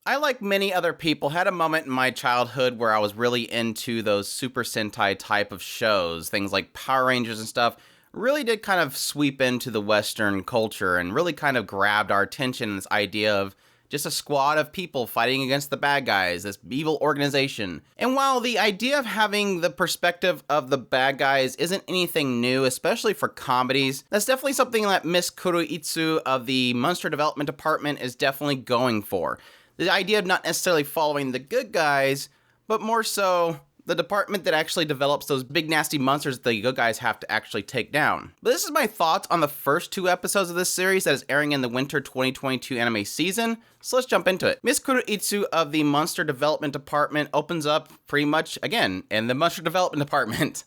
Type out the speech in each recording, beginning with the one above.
I, like many other people, had a moment in my childhood where I was really into those Super Sentai type of shows, things like Power Rangers and stuff. Really did kind of sweep into the Western culture and really kind of grabbed our attention, this idea of just a squad of people fighting against the bad guys, this evil organization. And while the idea of having the perspective of the bad guys isn't anything new, especially for comedies, that's definitely something that Miss Kuroitsu of the Monster Development Department is definitely going for. The idea of not necessarily following the good guys, but more so the department that actually develops those big nasty monsters that the good guys have to actually take down. But this is my thoughts on the first 2 episodes of this series that is airing in the winter 2022 anime season, so let's jump into it. Miss Kuroitsu of the Monster Development Department opens up pretty much, again, in the Monster Development Department.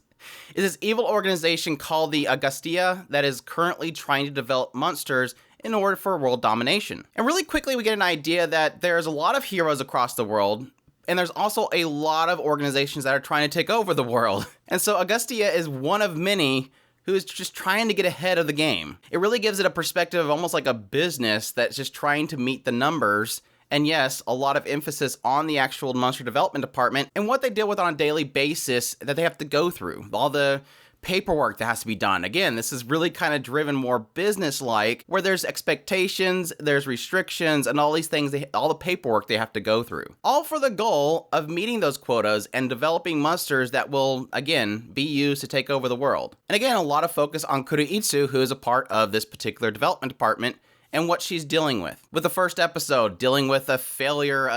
Is this evil organization called the Agastya that is currently trying to develop monsters in order for world domination. And really quickly we get an idea that there's a lot of heroes across the world, and there's also a lot of organizations that are trying to take over the world. And so Agastya is one of many who is just trying to get ahead of the game. It really gives it a perspective of almost like a business that's just trying to meet the numbers. And yes, a lot of emphasis on the actual monster development department and what they deal with on a daily basis that they have to go through. All the paperwork that has to be done. Again, this is really kind of driven more business-like, where there's expectations, there's restrictions, and all these things, all the paperwork they have to go through. All for the goal of meeting those quotas and developing monsters that will, again, be used to take over the world. And again, a lot of focus on Kuroitsu, who is a part of this particular development department, and what she's dealing with. With the first episode, dealing with a failure,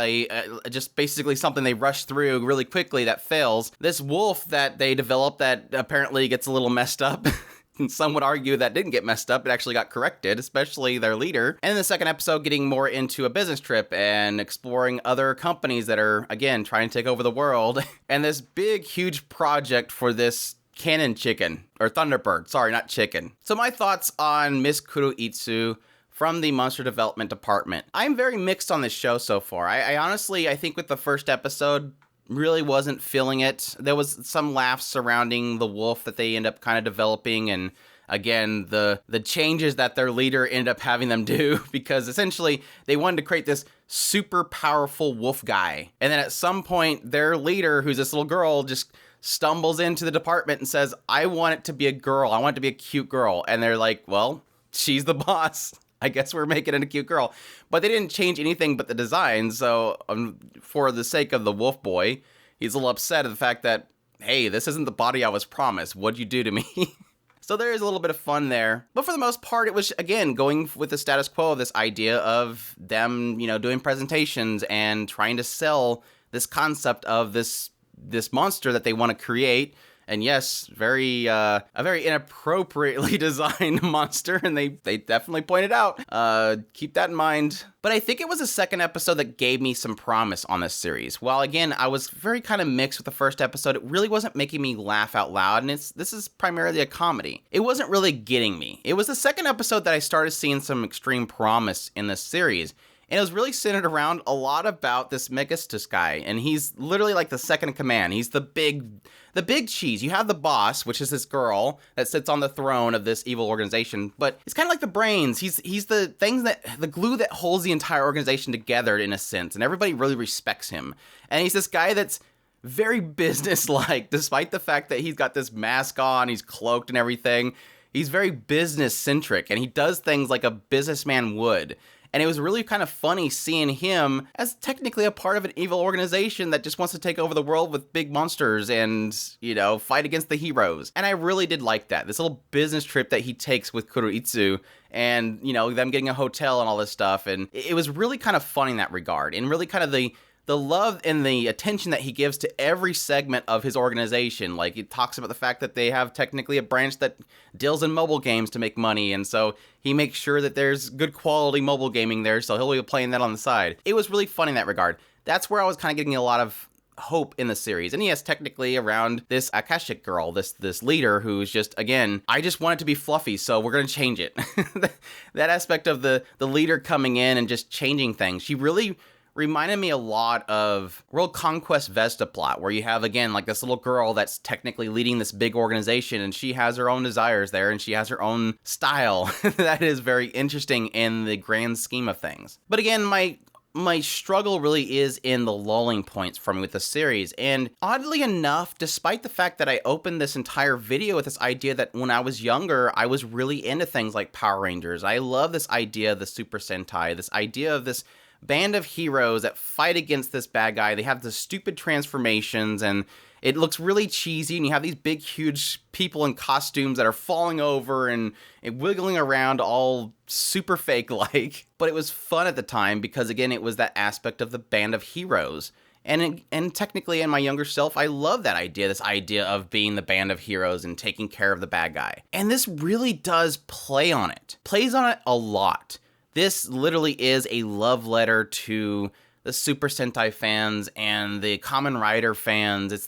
just basically something they rush through really quickly that fails. This wolf that they developed that apparently gets a little messed up. And some would argue that didn't get messed up, it actually got corrected, especially their leader. And in the second episode, getting more into a business trip and exploring other companies that are, again, trying to take over the world. And this big, huge project for this cannon chicken, or Thunderbird, sorry, not chicken. So my thoughts on Miss Kuroitsu from the Monster Development Department. I'm very mixed on this show so far. I honestly, I think with the first episode, really wasn't feeling it. There was some laughs surrounding the wolf that they end up kind of developing, and again, the changes that their leader ended up having them do, because essentially they wanted to create this super powerful wolf guy. And then at some point, their leader, who's this little girl, just stumbles into the department and says, I want it to be a girl. I want it to be a cute girl. And they're like, well, she's the boss. I guess we're making it a cute girl. But they didn't change anything but the design, so for the sake of the wolf boy, he's a little upset at the fact that, hey, this isn't the body I was promised. What'd you do to me? So there is a little bit of fun there. But for the most part, it was, again, going with the status quo of this idea of them, doing presentations and trying to sell this concept of this monster that they want to create. And yes, a very inappropriately designed monster, and they definitely pointed out. Keep that in mind. But I think it was the second episode that gave me some promise on this series. While again, I was very kind of mixed with the first episode, it really wasn't making me laugh out loud, and this is primarily a comedy. It wasn't really getting me. It was the second episode that I started seeing some extreme promise in this series. And it was really centered around a lot about this Megastus guy, and he's literally like the second in command. He's the big cheese. You have the boss, which is this girl that sits on the throne of this evil organization, but it's kind of like the brains. He's the glue that holds the entire organization together in a sense, and everybody really respects him. And he's this guy that's very business-like, despite the fact that he's got this mask on, he's cloaked and everything. He's very business-centric, and he does things like a businessman would. And it was really kind of funny seeing him as technically a part of an evil organization that just wants to take over the world with big monsters and, fight against the heroes. And I really did like that. This little business trip that he takes with Kuroitsu and, them getting a hotel and all this stuff. And it was really kind of fun in that regard. And really kind of the love and the attention that he gives to every segment of his organization. Like, he talks about the fact that they have technically a branch that deals in mobile games to make money, and so he makes sure that there's good quality mobile gaming there, so he'll be playing that on the side. It was really fun in that regard. That's where I was kind of getting a lot of hope in the series. And yes, technically around this Akashic girl, this leader who's just, again, I just want it to be fluffy, so we're going to change it. That aspect of the leader coming in and just changing things, she really reminded me a lot of World Conquest Vesta plot, where you have, again, like this little girl that's technically leading this big organization, and she has her own desires there, and she has her own style that is very interesting in the grand scheme of things. But again, my my struggle really is in the lulling points for me with the series. And oddly enough, despite the fact that I opened this entire video with this idea that when I was younger, I was really into things like Power Rangers. I love this idea of the Super Sentai, this idea of this band of heroes that fight against this bad guy. They have the stupid transformations, and it looks really cheesy, and you have these big, huge people in costumes that are falling over and wiggling around all super fake-like. But it was fun at the time because, again, it was that aspect of the band of heroes. And technically, in my younger self, I love that idea, this idea of being the band of heroes and taking care of the bad guy. And this really does play on it. Plays on it a lot. This literally is a love letter to the Super Sentai fans and the Kamen Rider fans. It's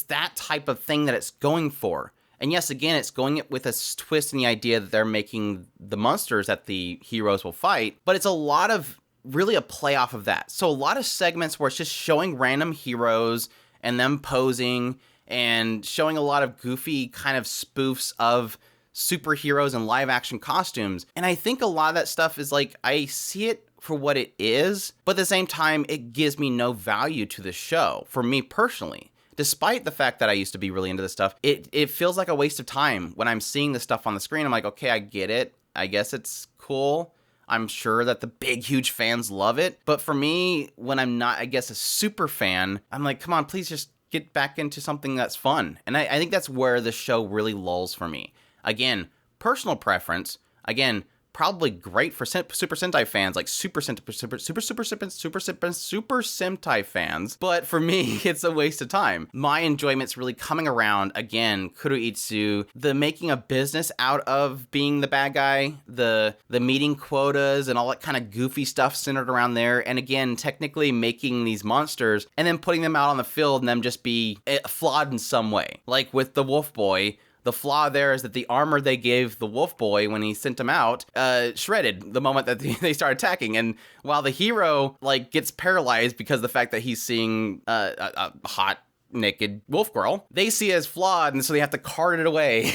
that type of thing that it's going for. And yes, again, it's going it with a twist in the idea that they're making the monsters that the heroes will fight, but it's a lot of really a play off of that. So a lot of segments where it's just showing random heroes and them posing and showing a lot of goofy kind of spoofs of superheroes and live action costumes. And I think a lot of that stuff is like, I see it for what it is, but at the same time, it gives me no value to the show, for me personally. Despite the fact that I used to be really into this stuff, it feels like a waste of time when I'm seeing this stuff on the screen. I'm like, okay, I get it. I guess it's cool. I'm sure that the big, huge fans love it. But for me, when I'm not, I guess, a super fan, I'm like, come on, please just get back into something that's fun. And I think that's where the show really lulls for me. Again, personal preference. Again, probably great for Super Sentai fans, like Super Sentai fans. But for me, it's a waste of time. My enjoyment's really coming around, again, Kuroitsu, the making a business out of being the bad guy, the meeting quotas and all that kind of goofy stuff centered around there. And again, technically making these monsters and then putting them out on the field and them just be flawed in some way. Like with the Wolf Boy, the flaw there is that the armor they gave the Wolf Boy when he sent him out shredded the moment that they start attacking. And while the hero like gets paralyzed because of the fact that he's seeing a hot naked wolf girl, they see it as flawed, and so they have to cart it away.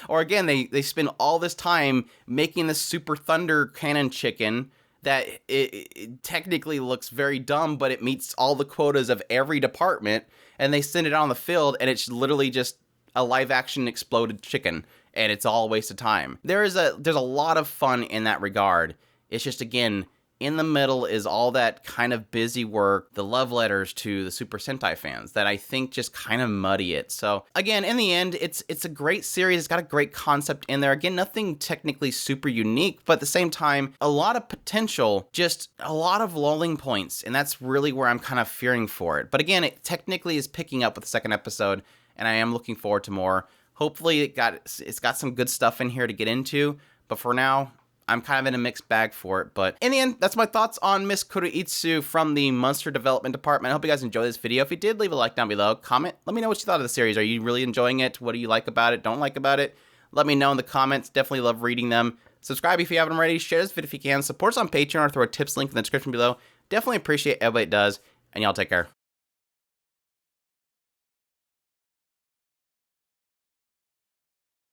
Or again, they spend all this time making this super thunder cannon chicken that it technically looks very dumb, but it meets all the quotas of every department, and they send it out on the field, and it's literally just a live action exploded chicken, and it's all a waste of time. There's a lot of fun in that regard. It's just, again, in the middle is all that kind of busy work, the love letters to the Super Sentai fans that I think just kind of muddy it. So again, in the end, it's a great series. It's got a great concept in there. Again, nothing technically super unique, but at the same time, a lot of potential, just a lot of lulling points. And that's really where I'm kind of fearing for it. But again, it technically is picking up with the second episode, and I am looking forward to more. Hopefully it's got some good stuff in here to get into, but for now, I'm kind of in a mixed bag for it. But in the end, that's my thoughts on Miss Kuroitsu from the Monster Development Department. I hope you guys enjoyed this video. If you did, leave a like down below. Comment. Let me know what you thought of the series. Are you really enjoying it? What do you like about it? Don't like about it? Let me know in the comments. Definitely love reading them. Subscribe if you haven't already. Share this video if you can. Support us on Patreon or throw a tips link in the description below. Definitely appreciate everybody it does. And y'all take care.